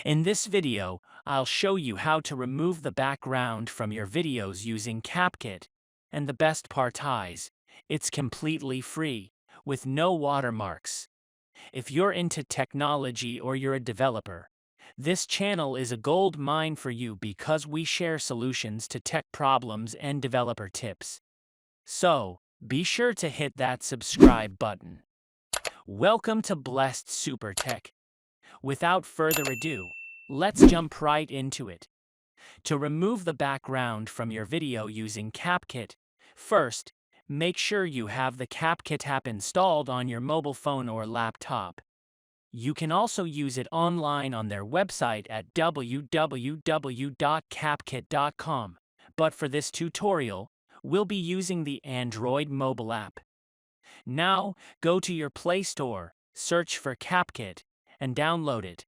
In this video, I'll show you how to remove the background from your videos using Capcut. And the best part is, it's completely free, with no watermarks. If you're into technology or you're a developer, this channel is a gold mine for you because we share solutions to tech problems and developer tips. So, be sure to hit that subscribe button. Welcome to Blessed Super Tech. Without further ado, let's jump right into it. To remove the background from your video using Capcut, first, make sure you have the Capcut app installed on your mobile phone or laptop. You can also use it online on their website at www.capcut.com, but for this tutorial, we'll be using the Android mobile app. Now, go to your Play Store, search for Capcut, and download it.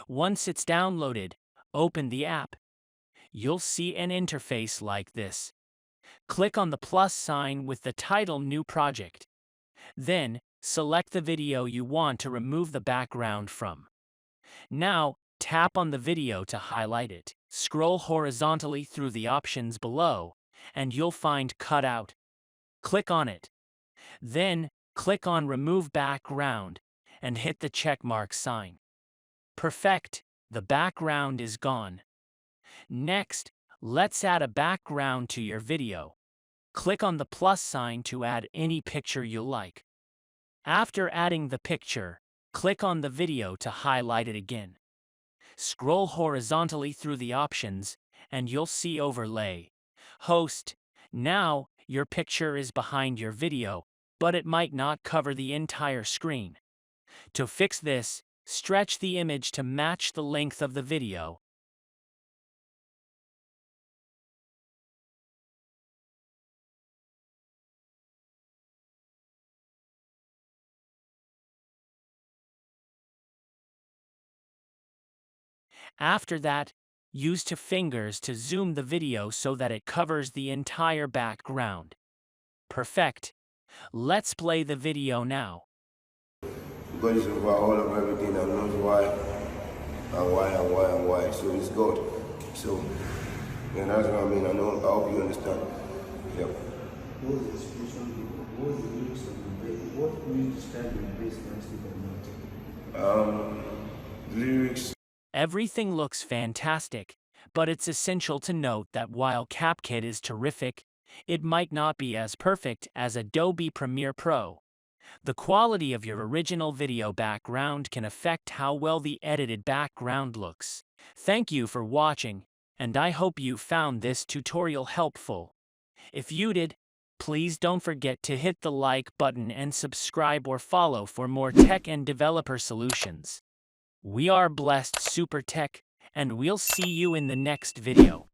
Once it's downloaded, open the app. You'll see an interface like this. Click on the plus sign with the title New Project. Then, select the video you want to remove the background from. Now, tap on the video to highlight it. Scroll horizontally through the options below, and you'll find Cutout. Click on it. Then, click on Remove Background, and hit the checkmark sign. Perfect, the background is gone. Next, let's add a background to your video. Click on the plus sign to add any picture you like. After adding the picture, click on the video to highlight it again. Scroll horizontally through the options, and you'll see Overlay. Host. Now, your picture is behind your video, but it might not cover the entire screen. To fix this, stretch the image to match the length of the video. After that, use two fingers to zoom the video so that it covers the entire background. Perfect. Let's play the video now. God is over all of everything and knows why and why and why and why. So it's God. So, and that's what I mean. I hope you understand. Yep. What was the execution video? What was the lyrics of the bass? What would you describe your bass nicely but not? Lyrics. Everything looks fantastic, but it's essential to note that while Capcut is terrific, it might not be as perfect as Adobe Premiere Pro. The quality of your original video background can affect how well the edited background looks. Thank you for watching, and I hope you found this tutorial helpful. If you did, please don't forget to hit the like button and subscribe or follow for more tech and developer solutions. We are Blessed Super Tech, and we'll see you in the next video.